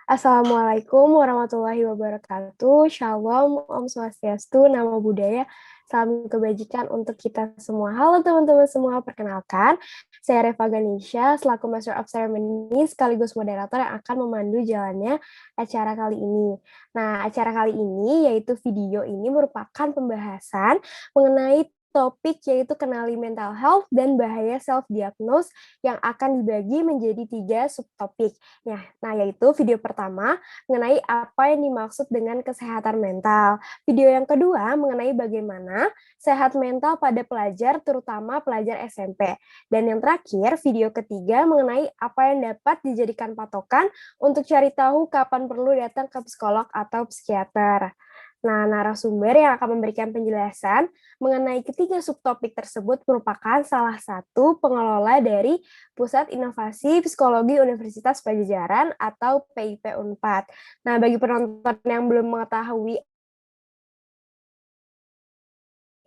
Assalamualaikum warahmatullahi wabarakatuh. Shalom, Om Swastiastu, Namo Buddhaya, salam kebajikan untuk kita semua. Halo teman-teman semua, perkenalkan, saya Reva Ganesha, selaku Master of Ceremony sekaligus moderator yang akan memandu jalannya acara kali ini. Nah, acara kali ini, yaitu video ini merupakan pembahasan mengenai topik yaitu kenali mental health dan bahaya self-diagnose yang akan dibagi menjadi 3 subtopik. Nah, yaitu video pertama mengenai apa yang dimaksud dengan kesehatan mental. Video yang kedua mengenai bagaimana sehat mental pada pelajar, terutama pelajar SMP. Dan yang terakhir, video ketiga mengenai apa yang dapat dijadikan patokan untuk cari tahu kapan perlu datang ke psikolog atau psikiater. Nah, narasumber yang akan memberikan penjelasan mengenai ketiga subtopik tersebut merupakan salah satu pengelola dari Pusat Inovasi Psikologi Universitas Padjadjaran atau PIP Unpad. Nah, bagi penonton yang belum mengetahui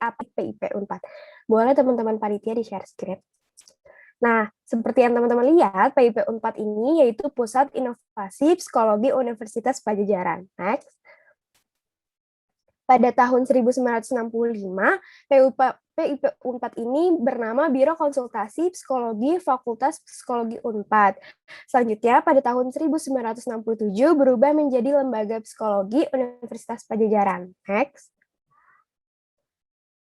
apa PIP Unpad, boleh teman-teman panitia di-share screen. Nah, seperti yang teman-teman lihat, PIP Unpad ini yaitu Pusat Inovasi Psikologi Universitas Padjadjaran. Next. Pada tahun 1965, PIP Unpad ini bernama Biro Konsultasi Psikologi Fakultas Psikologi Unpad. Selanjutnya, pada tahun 1967 berubah menjadi Lembaga Psikologi Universitas Padjadjaran. Next.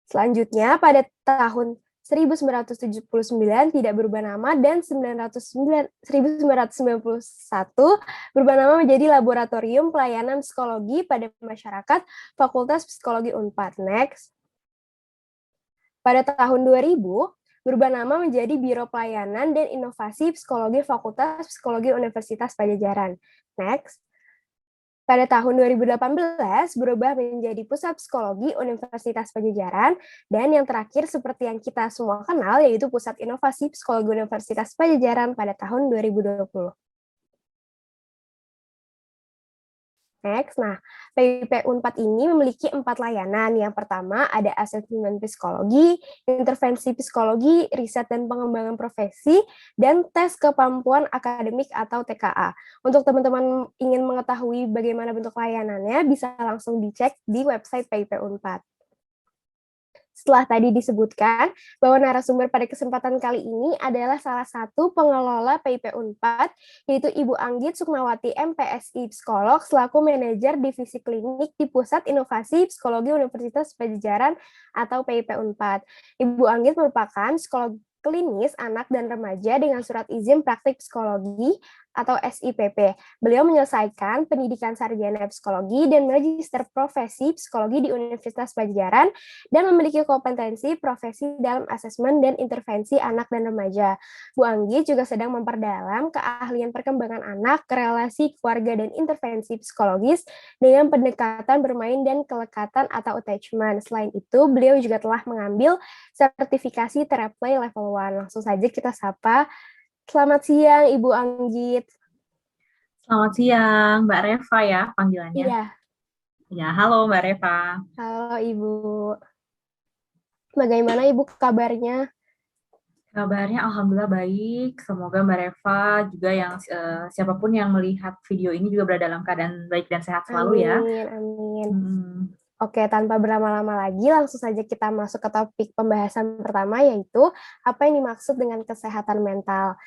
Selanjutnya, pada tahun 1979 tidak berubah nama dan 1991 berubah nama menjadi Laboratorium Pelayanan Psikologi pada Masyarakat Fakultas Psikologi Unpad. Next. Pada tahun 2000 berubah nama menjadi Biro Pelayanan dan Inovasi Psikologi Fakultas Psikologi Universitas Padjadjaran. Next. Pada tahun 2018 berubah menjadi Pusat Psikologi Universitas Padjadjaran, dan yang terakhir seperti yang kita semua kenal yaitu Pusat Inovasi Psikologi Universitas Padjadjaran pada tahun 2020. Next, nah, PIP Unpad ini memiliki 4 layanan. Yang pertama ada asesmen psikologi, intervensi psikologi, riset dan pengembangan profesi, dan tes kemampuan akademik atau TKA. Untuk teman-teman ingin mengetahui bagaimana bentuk layanannya, bisa langsung dicek di website PIP Unpad. Setelah tadi disebutkan bahwa narasumber pada kesempatan kali ini adalah salah satu pengelola PIP Unpad, yaitu Ibu Anggit Sukmawati MPSI Psikolog selaku manajer divisi klinik di Pusat Inovasi Psikologi Universitas Padjadjaran atau PIP Unpad. Ibu Anggit merupakan psikolog klinis anak dan remaja dengan surat izin praktik psikologi atau SIPP. Beliau menyelesaikan pendidikan sarjana psikologi dan magister profesi psikologi di Universitas Padjadjaran dan memiliki kompetensi profesi dalam asesmen dan intervensi anak dan remaja. Bu Anggi juga sedang memperdalam keahlian perkembangan anak, relasi keluarga, dan intervensi psikologis dengan pendekatan bermain dan kelekatan atau attachment. Selain itu, beliau juga telah mengambil sertifikasi Teraplay Level 1. Langsung saja kita sapa. Selamat siang, Ibu Anggit. Selamat siang, Mbak Reva ya panggilannya. Iya. Ya, halo Mbak Reva. Halo Ibu. Bagaimana Ibu kabarnya? Kabarnya Alhamdulillah baik. Semoga Mbak Reva juga yang siapapun yang melihat video ini juga berada dalam keadaan baik dan sehat selalu ya. Amin, amin. Oke, tanpa berlama-lama lagi, langsung saja kita masuk ke topik pembahasan pertama, yaitu apa yang dimaksud dengan kesehatan mental.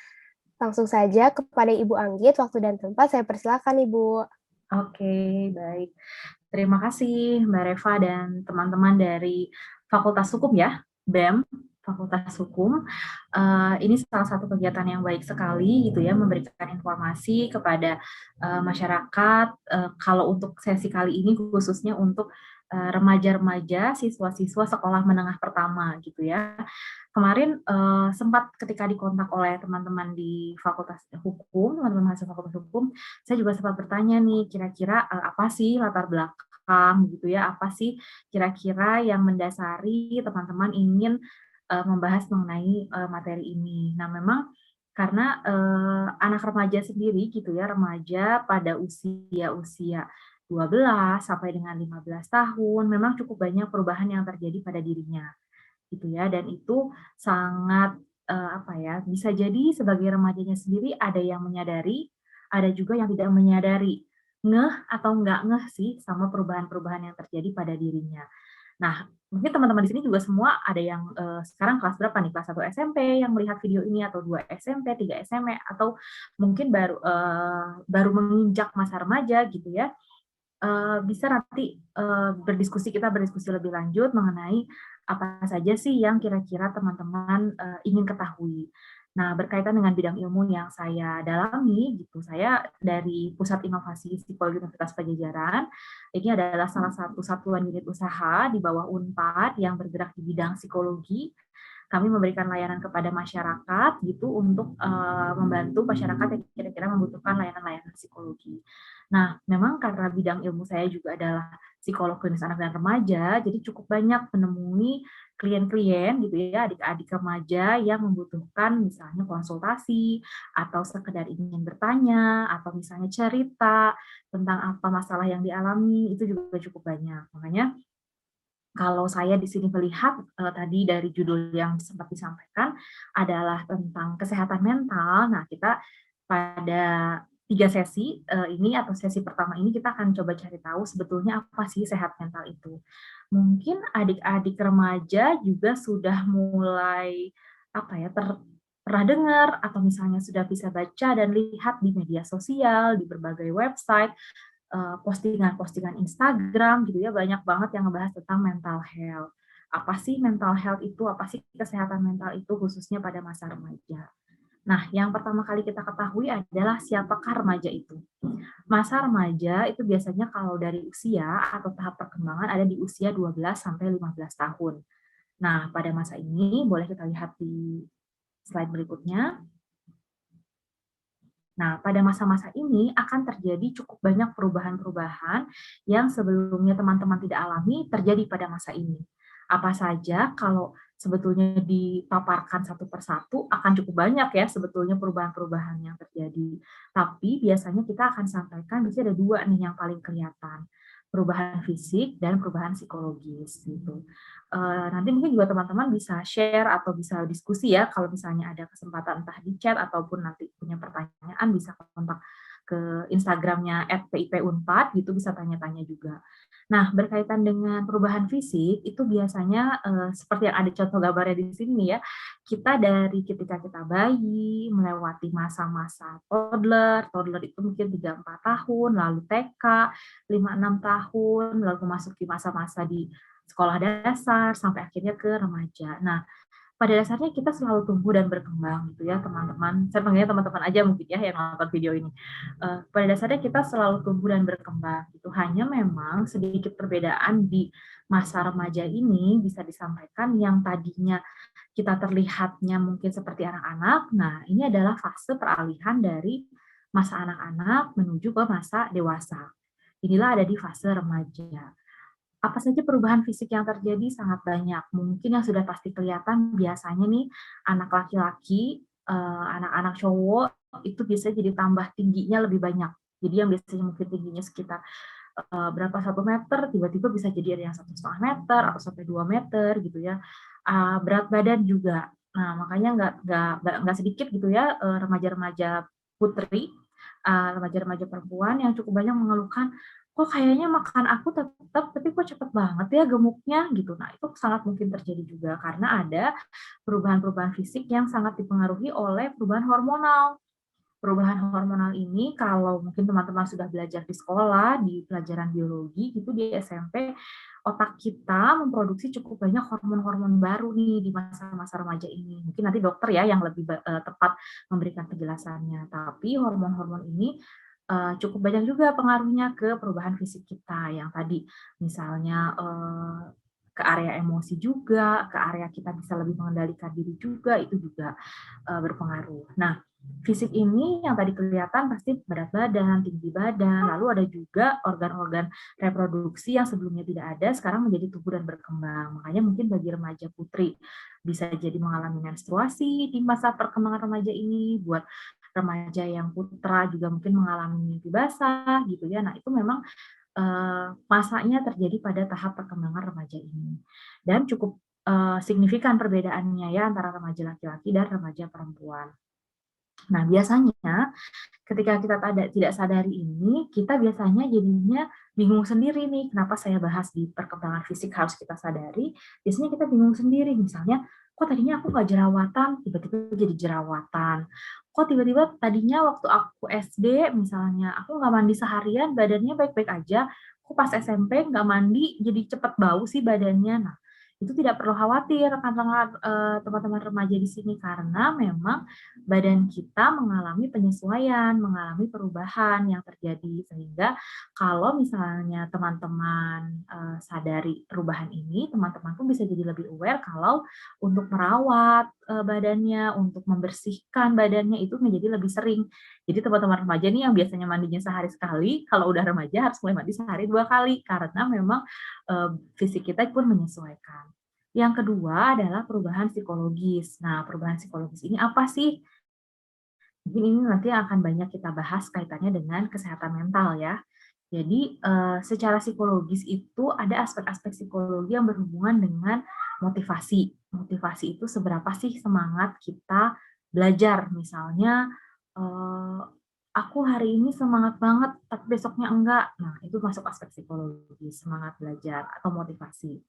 Langsung saja kepada Ibu Anggit, waktu dan tempat saya persilakan Ibu. Oke, baik. Terima kasih Mbak Reva dan teman-teman dari Fakultas Hukum ya, BEM, Fakultas Hukum. Ini salah satu kegiatan yang baik sekali gitu ya, memberikan informasi kepada masyarakat. Kalau untuk sesi kali ini khususnya untuk remaja-remaja, siswa-siswa sekolah menengah pertama gitu ya. Kemarin sempat ketika dikontak oleh teman-teman di Fakultas Hukum, teman-teman mahasiswa Fakultas Hukum, saya juga sempat bertanya nih, kira-kira apa sih latar belakang gitu ya, apa sih kira-kira yang mendasari teman-teman ingin membahas mengenai materi ini. Nah, memang karena anak remaja sendiri gitu ya, remaja pada usia 12 sampai dengan 15 tahun, memang cukup banyak perubahan yang terjadi pada dirinya gitu ya, dan itu sangat bisa jadi sebagai remajanya sendiri ada yang menyadari, ada juga yang tidak menyadari, ngeh atau nggak ngeh sih sama perubahan-perubahan yang terjadi pada dirinya. Nah, mungkin teman-teman di sini juga semua ada yang sekarang kelas berapa nih? Kelas 1 SMP yang melihat video ini, atau 2 SMP, 3 SMA, atau mungkin baru menginjak masa remaja gitu ya. Bisa nanti kita berdiskusi lebih lanjut mengenai apa saja sih yang kira-kira teman-teman ingin ketahui. Nah, berkaitan dengan bidang ilmu yang saya dalami, gitu, saya dari Pusat Inovasi Psikologi Universitas Pajajaran. Ini adalah salah satu satuan unit usaha di bawah Unpad yang bergerak di bidang psikologi. Kami memberikan layanan kepada masyarakat gitu untuk membantu masyarakat yang kira-kira membutuhkan layanan-layanan psikologi. Nah, memang karena bidang ilmu saya juga adalah psikolog klinis anak dan remaja, jadi cukup banyak menemui klien-klien gitu ya, adik-adik remaja yang membutuhkan misalnya konsultasi, atau sekedar ingin bertanya, atau misalnya cerita tentang apa masalah yang dialami, itu juga cukup banyak. Makanya kalau saya di sini melihat tadi dari judul yang sempat disampaikan adalah tentang kesehatan mental. Nah, kita pada 3 sesi ini, atau sesi pertama ini, kita akan coba cari tahu sebetulnya apa sih sehat mental itu. Mungkin adik-adik remaja juga sudah mulai apa ya, pernah dengar atau misalnya sudah bisa baca dan lihat di media sosial, di berbagai website, postingan-postingan Instagram gitu ya, banyak banget yang ngebahas tentang mental health. Apa sih mental health itu? Apa sih kesehatan mental itu, khususnya pada masa remaja? Nah, yang pertama kali kita ketahui adalah siapakah remaja itu. Masa remaja itu biasanya kalau dari usia atau tahap perkembangan ada di usia 12 sampai 15 tahun. Nah, pada masa ini boleh kita lihat di slide berikutnya. Nah, pada masa-masa ini akan terjadi cukup banyak perubahan-perubahan yang sebelumnya teman-teman tidak alami terjadi pada masa ini. Apa saja, kalau sebetulnya dipaparkan satu persatu akan cukup banyak ya sebetulnya perubahan-perubahan yang terjadi. Tapi biasanya kita akan sampaikan biasanya ada dua nih yang paling kelihatan. Perubahan fisik dan perubahan psikologis gitu. Nanti mungkin juga teman-teman bisa share atau bisa diskusi ya, kalau misalnya ada kesempatan entah di chat ataupun nanti punya pertanyaan bisa kontak ke Instagramnya @pip_unpad gitu, bisa tanya-tanya juga. Nah, berkaitan dengan perubahan fisik itu biasanya seperti yang ada contoh gambarnya di sini ya, kita dari ketika kita bayi melewati masa-masa toddler, toddler itu mungkin 3-4 tahun, lalu TK 5-6 tahun, lalu memasuki masa-masa di sekolah dasar, sampai akhirnya ke remaja. Nah, pada dasarnya kita selalu tumbuh dan berkembang gitu ya teman-teman. Saya panggilnya teman-teman aja mungkin ya yang nonton video ini. Pada dasarnya kita selalu tumbuh dan berkembang gitu. Hanya memang sedikit perbedaan di masa remaja ini bisa disampaikan yang tadinya kita terlihatnya mungkin seperti anak-anak. Nah, ini adalah fase peralihan dari masa anak-anak menuju ke masa dewasa. Inilah ada di fase remaja. Apa saja perubahan fisik yang terjadi? Sangat banyak. Mungkin yang sudah pasti kelihatan biasanya nih anak laki-laki, anak-anak cowok itu biasanya jadi tambah tingginya lebih banyak. Jadi yang biasanya mungkin tingginya sekitar berapa 1 meter, tiba-tiba bisa jadi ada yang 1,5 meter atau sampai 2 meter gitu ya. Berat badan juga. Nah, makanya nggak sedikit gitu ya remaja-remaja putri, remaja-remaja perempuan yang cukup banyak mengeluhkan, kok kayaknya makan aku tetap, tapi kok cepet banget ya gemuknya gitu. Nah, itu sangat mungkin terjadi juga karena ada perubahan-perubahan fisik yang sangat dipengaruhi oleh perubahan hormonal. Perubahan hormonal ini kalau mungkin teman-teman sudah belajar di sekolah, di pelajaran biologi gitu di SMP, otak kita memproduksi cukup banyak hormon-hormon baru nih di masa-masa remaja ini. Mungkin nanti dokter ya yang lebih tepat memberikan penjelasannya. Tapi hormon-hormon ini cukup banyak juga pengaruhnya ke perubahan fisik kita yang tadi misalnya ke area emosi juga, ke area kita bisa lebih mengendalikan diri juga, itu juga berpengaruh. Nah, fisik ini yang tadi kelihatan pasti berat badan, tinggi badan, lalu ada juga organ-organ reproduksi yang sebelumnya tidak ada, sekarang menjadi tumbuh dan berkembang. Makanya mungkin bagi remaja putri bisa jadi mengalami menstruasi di masa perkembangan remaja ini, buat remaja yang putra juga mungkin mengalami mimpi basah gitu ya. Nah, itu memang masanya terjadi pada tahap perkembangan remaja ini. Dan cukup signifikan perbedaannya ya antara remaja laki-laki dan remaja perempuan. Nah, biasanya ketika kita tidak sadari ini, kita biasanya jadinya bingung sendiri nih, kenapa saya bahas di perkembangan fisik harus kita sadari, biasanya kita bingung sendiri, misalnya, kok tadinya aku nggak jerawatan, tiba-tiba jadi jerawatan. Kok tiba-tiba tadinya waktu aku SD, misalnya, aku nggak mandi seharian, badannya baik-baik aja, kok pas SMP nggak mandi, jadi cepet bau sih badannya. Nah, itu tidak perlu khawatir, teman-teman remaja di sini, karena memang badan kita mengalami penyesuaian, mengalami perubahan yang terjadi. Sehingga kalau misalnya teman-teman sadari perubahan ini, teman-teman pun bisa jadi lebih aware kalau untuk merawat badannya, untuk membersihkan badannya itu menjadi lebih sering. Jadi teman-teman remaja nih yang biasanya mandinya sehari sekali, kalau udah remaja harus mulai mandi sehari 2 kali, karena memang fisik kita pun menyesuaikan. Yang kedua adalah perubahan psikologis. Nah, perubahan psikologis ini apa sih? Mungkin ini nanti akan banyak kita bahas kaitannya dengan kesehatan mental ya. Jadi secara psikologis itu ada aspek-aspek psikologi yang berhubungan dengan motivasi. Motivasi itu seberapa sih semangat kita belajar. Misalnya aku hari ini semangat banget, tapi besoknya enggak. Nah, itu masuk aspek psikologi, semangat belajar atau motivasi.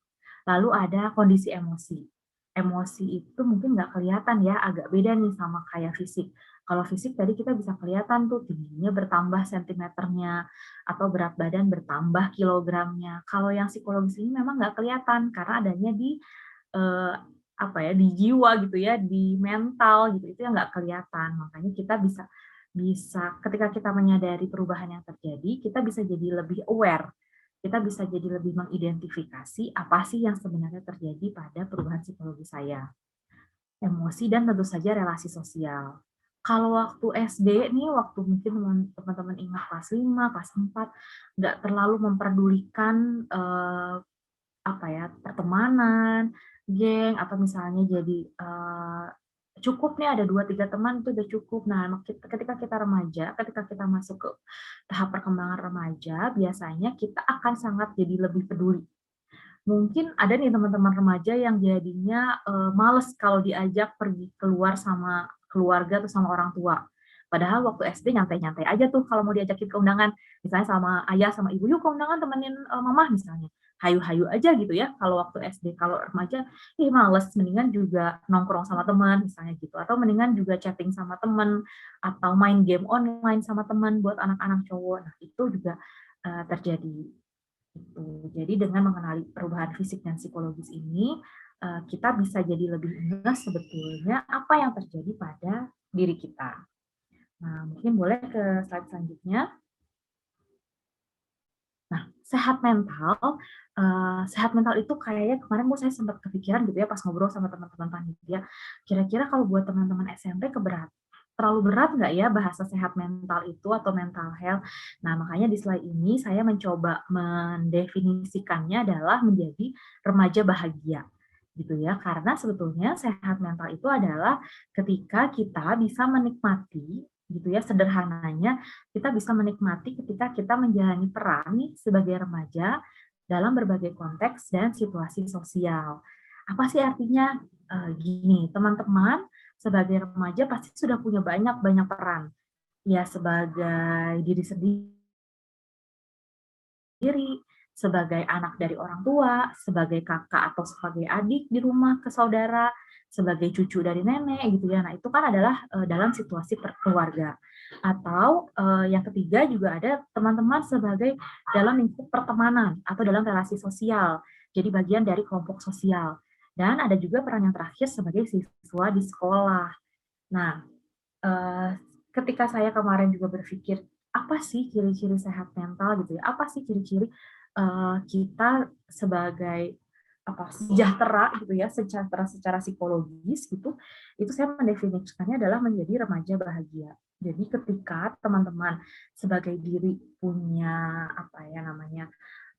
Lalu ada kondisi emosi. Emosi itu mungkin nggak kelihatan ya, agak beda nih sama kayak fisik. Kalau fisik tadi kita bisa kelihatan tuh tingginya bertambah sentimeternya, atau berat badan bertambah kilogramnya. Kalau yang psikologis ini memang nggak kelihatan karena adanya di eh, apa ya, di jiwa gitu ya, di mental gitu, itu yang nggak kelihatan. Makanya kita bisa bisa ketika kita menyadari perubahan yang terjadi, kita bisa jadi lebih aware, kita bisa jadi lebih mengidentifikasi apa sih yang sebenarnya terjadi pada perubahan psikologi saya, emosi, dan tentu saja relasi sosial. Kalau waktu SD nih, waktu mungkin teman-teman ingat kelas 5, kelas 4, nggak terlalu memperdulikan apa ya, pertemanan, geng, atau misalnya jadi cukup nih ada 2-3 teman itu udah cukup. Nah, ketika kita remaja, ketika kita masuk ke tahap perkembangan remaja, biasanya kita akan sangat jadi lebih peduli. Mungkin ada nih teman-teman remaja yang jadinya males kalau diajak pergi keluar sama keluarga atau sama orang tua. Padahal waktu SD nyantai-nyantai aja tuh kalau mau diajakin ke undangan. Misalnya sama ayah sama ibu, yuk ke undangan temenin mamah misalnya. Hayu-hayu aja gitu ya kalau waktu SD. Kalau remaja, males, mendingan juga nongkrong sama teman misalnya gitu. Atau mendingan juga chatting sama teman, atau main game online sama teman buat anak-anak cowok. Nah, itu juga terjadi. Gitu. Jadi dengan mengenali perubahan fisik dan psikologis ini, kita bisa jadi lebih ingat sebetulnya apa yang terjadi pada diri kita. Nah, mungkin boleh ke slide selanjutnya. Nah, sehat mental itu kayaknya kemarin saya sempat kepikiran gitu ya pas ngobrol sama teman-teman panitia. Kira-kira kalau buat teman-teman SMP terlalu berat nggak ya bahasa sehat mental itu atau mental health? Nah, makanya di slide ini saya mencoba mendefinisikannya adalah menjadi remaja bahagia gitu ya. Karena sebetulnya sehat mental itu adalah ketika kita bisa menikmati gitu ya, sederhananya kita bisa menikmati ketika kita menjalani peran nih sebagai remaja dalam berbagai konteks dan situasi sosial. Apa sih artinya? Gini, teman-teman sebagai remaja pasti sudah punya banyak peran. Ya, sebagai diri sendiri, sebagai anak dari orang tua, sebagai kakak atau sebagai adik di rumah ke saudara, sebagai cucu dari nenek gitu ya. Nah, itu kan adalah dalam situasi keluarga. Atau yang ketiga juga ada teman-teman sebagai dalam lingkup pertemanan atau dalam relasi sosial. Jadi bagian dari kelompok sosial. Dan ada juga peran yang terakhir sebagai siswa di sekolah. Nah, eh, ketika saya kemarin juga berpikir apa sih ciri-ciri sehat mental gitu ya, apa sih ciri-ciri kita sebagai apa sejahtera gitu ya, secara psikologis gitu, itu saya mendefinisikannya adalah menjadi remaja bahagia. Jadi ketika teman-teman sebagai diri punya apa ya namanya,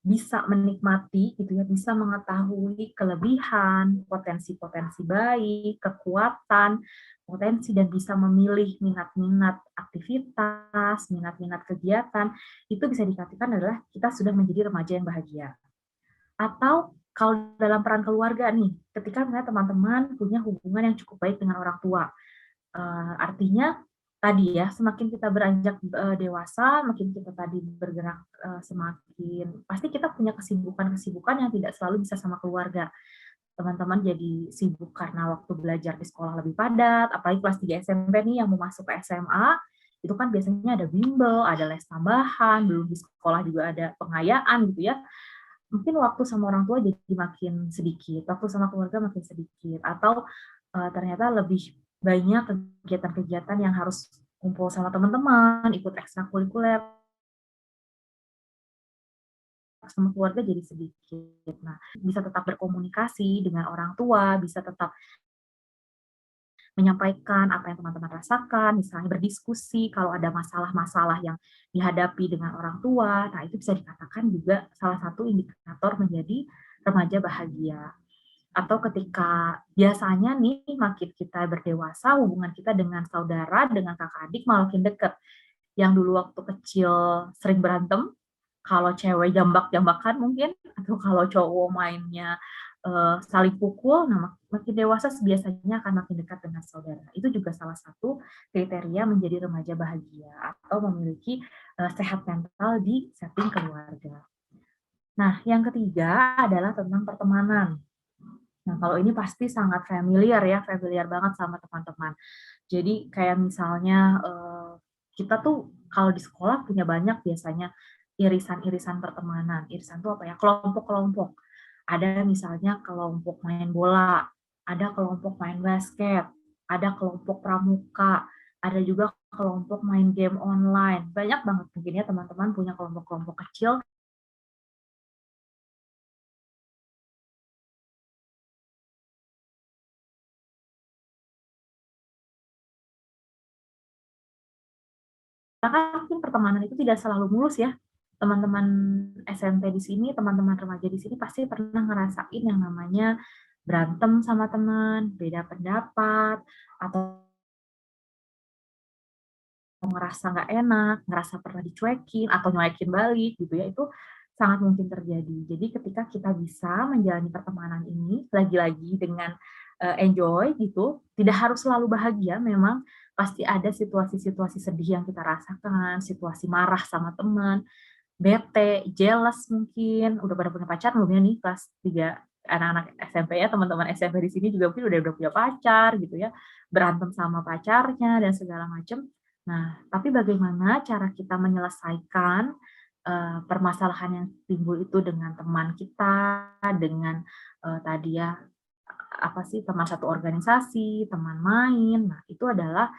bisa menikmati gitu ya, bisa mengetahui kelebihan, potensi-potensi baik, kekuatan, potensi, dan bisa memilih minat-minat aktivitas, minat-minat kegiatan, itu bisa dikatakan adalah kita sudah menjadi remaja yang bahagia. Atau kalau dalam peran keluarga nih, ketika misalnya teman-teman punya hubungan yang cukup baik dengan orang tua, artinya tadi ya, semakin kita beranjak dewasa, makin kita tadi bergerak, semakin pasti kita punya kesibukan-kesibukan yang tidak selalu bisa sama keluarga. Teman-teman jadi sibuk karena waktu belajar di sekolah lebih padat, apalagi kelas 3 SMP nih yang mau masuk ke SMA, itu kan biasanya ada bimbel, ada les tambahan, belum di sekolah juga ada pengayaan gitu ya. Mungkin waktu sama orang tua jadi makin sedikit, waktu sama keluarga makin sedikit, atau ternyata lebih banyak kegiatan-kegiatan yang harus kumpul sama teman-teman, ikut ekstrakurikuler, sama keluarga jadi sedikit. Nah, bisa tetap berkomunikasi dengan orang tua, bisa tetap menyampaikan apa yang teman-teman rasakan, misalnya berdiskusi kalau ada masalah-masalah yang dihadapi dengan orang tua. Nah, itu bisa dikatakan juga salah satu indikator menjadi remaja bahagia. Atau ketika biasanya nih makin kita berdewasa, hubungan kita dengan saudara, dengan kakak adik makin dekat. Yang dulu waktu kecil sering berantem, kalau cewek jambak-jambakan mungkin, atau kalau cowok mainnya saling pukul, nah makin dewasa biasanya akan makin dekat dengan saudara. Itu juga salah satu kriteria menjadi remaja bahagia atau memiliki sehat mental di setting keluarga. Nah, yang ketiga adalah tentang pertemanan. Nah, kalau ini pasti sangat familiar ya, familiar banget sama teman-teman. Jadi kayak misalnya kita tuh kalau di sekolah punya banyak biasanya irisan-irisan pertemanan. Irisan tuh apa ya? Kelompok-kelompok. Ada misalnya kelompok main bola, ada kelompok main basket, ada kelompok pramuka, ada juga kelompok main game online. Banyak banget mungkin ya teman-teman punya kelompok-kelompok kecil. Karena mungkin pertemanan itu tidak selalu mulus ya. Teman-teman SMP di sini, teman-teman remaja di sini pasti pernah ngerasain yang namanya berantem sama teman, beda pendapat, atau ngerasa nggak enak, ngerasa pernah dicuekin, atau nyuekin balik gitu ya, itu sangat mungkin terjadi. Jadi ketika kita bisa menjalani pertemanan ini, lagi-lagi dengan enjoy gitu, tidak harus selalu bahagia, memang pasti ada situasi-situasi sedih yang kita rasakan, situasi marah sama teman, bete, jealous mungkin, udah pada punya pacar belum ya nih kelas 3 anak-anak SMP ya, teman-teman SMP di sini juga mungkin udah punya pacar gitu ya, berantem sama pacarnya dan segala macam. Nah, tapi bagaimana cara kita menyelesaikan permasalahan yang timbul itu dengan teman kita, dengan tadi ya apa sih teman satu organisasi, teman main. Nah, itu adalah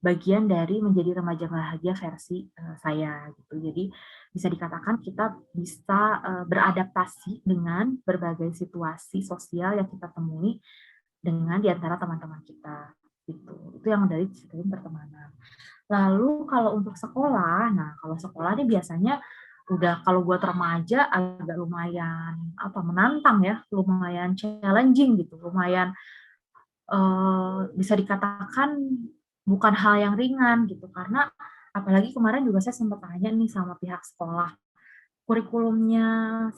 bagian dari menjadi remaja bahagia versi saya gitu. Jadi bisa dikatakan kita bisa beradaptasi dengan berbagai situasi sosial yang kita temui dengan di antara teman-teman kita gitu. Itu yang dari sistem pertemanan. Lalu kalau untuk sekolah, nah kalau sekolah ini biasanya udah kalau buat remaja agak lumayan apa menantang ya, lumayan challenging gitu, lumayan bisa dikatakan bukan hal yang ringan gitu, karena apalagi kemarin juga saya sempat tanya nih sama pihak sekolah, kurikulumnya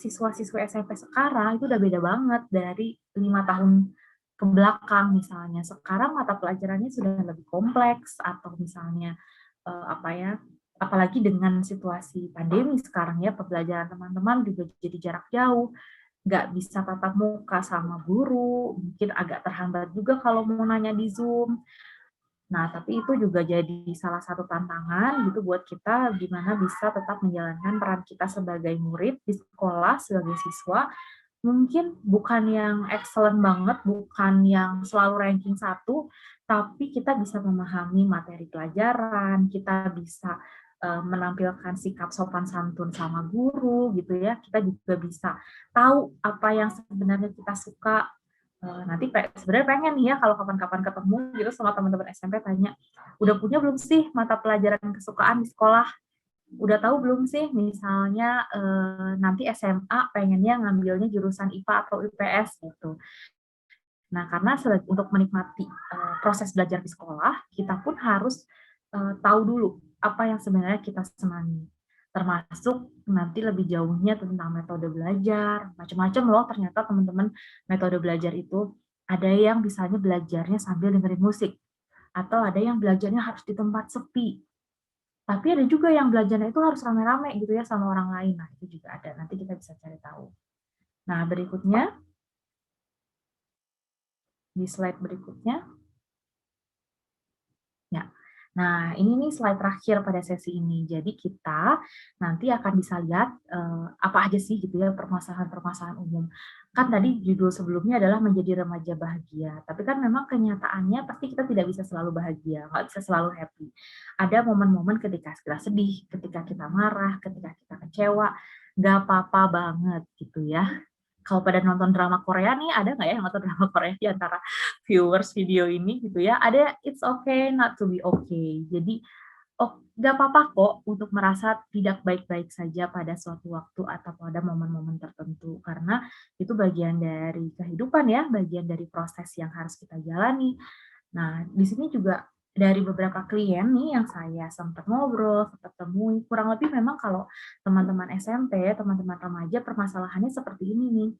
siswa-siswi SMP sekarang itu udah beda banget dari 5 tahun ke belakang misalnya. Sekarang mata pelajarannya sudah lebih kompleks atau misalnya, apa ya, apalagi dengan situasi pandemi sekarang ya, pembelajaran teman-teman juga jadi jarak jauh, nggak bisa tatap muka sama guru, mungkin agak terhambat juga kalau mau nanya di Zoom. Nah, tapi itu juga jadi salah satu tantangan gitu buat kita gimana bisa tetap menjalankan peran kita sebagai murid di sekolah, sebagai siswa. Mungkin bukan yang excellent banget, bukan yang selalu ranking satu, tapi kita bisa memahami materi pelajaran, kita bisa menampilkan sikap sopan santun sama guru gitu ya. Kita juga bisa tahu apa yang sebenarnya kita suka. Nanti sebenarnya pengen nih ya kalau kapan-kapan ketemu gitu sama teman-teman SMP tanya, udah punya belum sih mata pelajaran kesukaan di sekolah? Udah tahu belum sih misalnya nanti SMA pengennya ngambilnya jurusan IPA atau IPS gitu. Nah, karena untuk menikmati proses belajar di sekolah, kita pun harus tahu dulu apa yang sebenarnya kita senangi. Termasuk nanti lebih jauhnya tentang metode belajar, macam-macam loh ternyata teman-teman metode belajar itu. Ada yang misalnya belajarnya sambil dengerin musik, Atau ada yang belajarnya harus di tempat sepi. Tapi ada juga yang belajarnya itu harus rame-rame gitu ya sama orang lain. Nah, itu juga ada. Nanti kita bisa cari tahu. Nah, berikutnya, di slide berikutnya. Ya. Nah, ini nih slide terakhir pada sesi ini. Jadi kita nanti akan bisa lihat apa aja sih gitu ya permasalahan-permasalahan umum. Kan tadi judul sebelumnya adalah menjadi remaja bahagia. Tapi kan memang kenyataannya pasti kita tidak bisa selalu bahagia, nggak bisa selalu happy. Ada momen-momen ketika kita sedih, ketika kita marah, ketika kita kecewa, nggak apa-apa banget gitu ya. Kalau pada nonton drama Korea nih, ada nggak ya yang nonton drama Korea di antara viewers video ini gitu ya? Ada it's okay not to be okay. Jadi, oh, nggak apa-apa kok untuk merasa tidak baik-baik saja pada suatu waktu atau pada momen-momen tertentu. Karena itu bagian dari kehidupan ya, bagian dari proses yang harus kita jalani. Nah, di sini juga dari beberapa klien nih yang saya sempat ngobrol, sempat temui, kurang lebih memang kalau teman-teman SMP, teman-teman remaja permasalahannya seperti ini nih.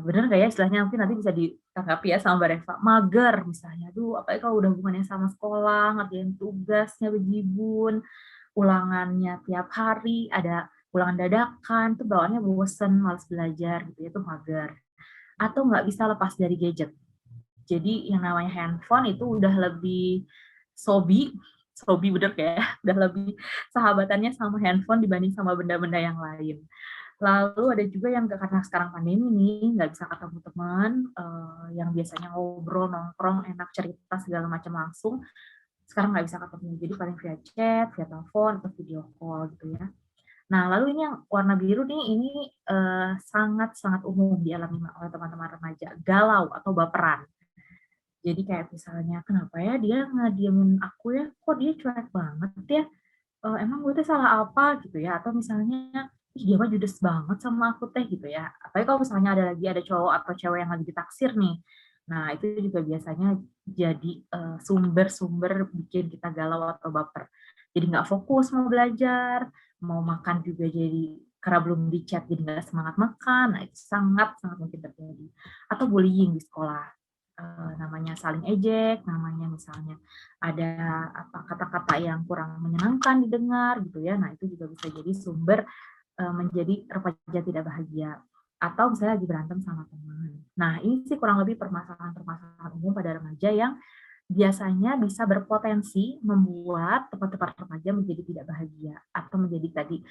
Bener nggak ya istilahnya, mungkin nanti bisa ditanggapi ya sama Mbak Reva, mager misalnya, aduh apalagi kalau udah hubungannya sama sekolah, ngerjain tugasnya bejibun, ulangannya tiap hari, ada ulangan dadakan, tuh bawaannya bosen, males belajar gitu ya, itu mager. Atau nggak bisa lepas dari gadget. Jadi yang namanya handphone itu udah lebih sobi bener kayak udah lebih sahabatannya sama handphone dibanding sama benda-benda yang lain. Lalu ada juga yang karena sekarang pandemi nih, nggak bisa ketemu teman, yang biasanya ngobrol, nongkrong, enak cerita segala macam langsung, sekarang nggak bisa ketemu. Jadi paling via chat, via telepon, atau video call gitu ya. Nah, lalu ini yang warna biru nih, ini sangat-sangat umum dialami oleh teman-teman remaja, galau atau baperan. Jadi kayak misalnya, kenapa ya dia ngediemin aku ya, kok dia cuek banget ya, emang gue tuh salah apa gitu ya, atau misalnya, ih dia mah judes banget sama aku teh gitu ya. Apalagi kalau misalnya ada cowok atau cewek yang lagi ditaksir nih. Nah, itu juga biasanya jadi sumber-sumber bikin kita galau atau baper. Jadi nggak fokus mau belajar, mau makan juga jadi karena belum di chat jadi nggak semangat makan. Nah, itu sangat-sangat mungkin terjadi. Atau bullying di sekolah. Namanya saling ejek, namanya misalnya ada apa kata-kata yang kurang menyenangkan didengar gitu ya. Nah, itu juga bisa jadi sumber menjadi remaja tidak bahagia atau misalnya lagi berantem sama teman. Nah, ini sih kurang lebih permasalahan-permasalahan umum pada remaja yang biasanya bisa berpotensi membuat tempat-tempat remaja menjadi tidak bahagia atau menjadi tadi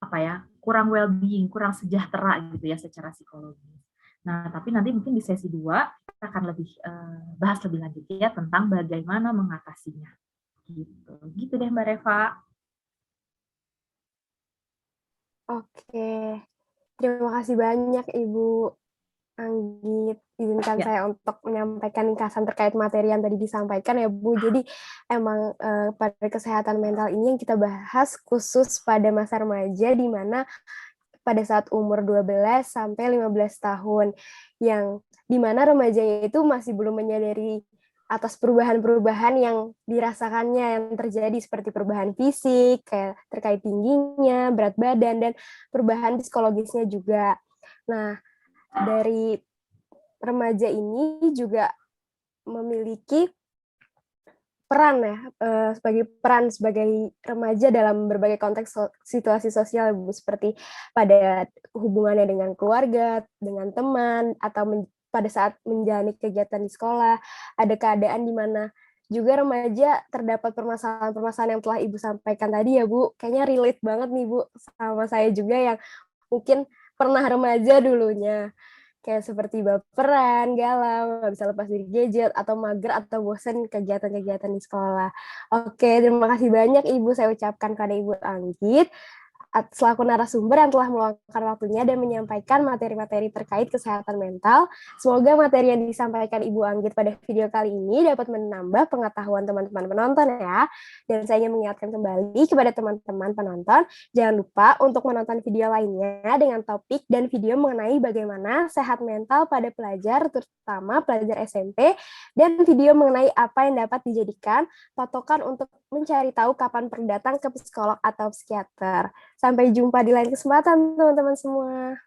apa ya, kurang well-being, kurang sejahtera gitu ya secara psikologis. Nah, tapi nanti mungkin di sesi 2 kita akan lebih bahas lebih lanjut ya tentang bagaimana mengatasinya. Gitu. Gitu deh Mbak Reva. Oke, terima kasih banyak Ibu Anggit. Izinkan Ya. saya untuk menyampaikan ringkasan terkait materi yang tadi disampaikan ya Bu. Jadi emang pada kesehatan mental ini yang kita bahas khusus pada masa remaja di mana pada saat umur 12 sampai 15 tahun yang di mana remajanya itu masih belum menyadari atas perubahan-perubahan yang dirasakannya yang terjadi seperti perubahan fisik, kayak terkait tingginya, berat badan, dan perubahan psikologisnya juga. Nah, dari remaja ini juga memiliki peran sebagai remaja dalam berbagai konteks situasi sosial, Bu, seperti pada hubungannya dengan keluarga, dengan teman, atau pada saat menjalani kegiatan di sekolah, ada keadaan di mana juga remaja terdapat permasalahan-permasalahan yang telah Ibu sampaikan tadi ya, Bu. Kayaknya relate banget nih, Bu, sama saya juga yang mungkin pernah remaja dulunya. Kayak seperti baperan, galau, nggak bisa lepas dari gadget, atau mager atau bosan kegiatan-kegiatan di sekolah. Oke, terima kasih banyak Ibu saya ucapkan kepada Ibu Anggit selaku narasumber yang telah meluangkan waktunya dan menyampaikan materi-materi terkait kesehatan mental. Semoga materi yang disampaikan Ibu Anggit pada video kali ini dapat menambah pengetahuan teman-teman penonton ya. Dan saya ingin mengingatkan kembali kepada teman-teman penonton, jangan lupa untuk menonton video lainnya dengan topik dan video mengenai bagaimana sehat mental pada pelajar, terutama pelajar SMP, dan video mengenai apa yang dapat dijadikan patokan untuk mencari tahu kapan perlu datang ke psikolog atau psikiater. Sampai jumpa di lain kesempatan, teman-teman semua.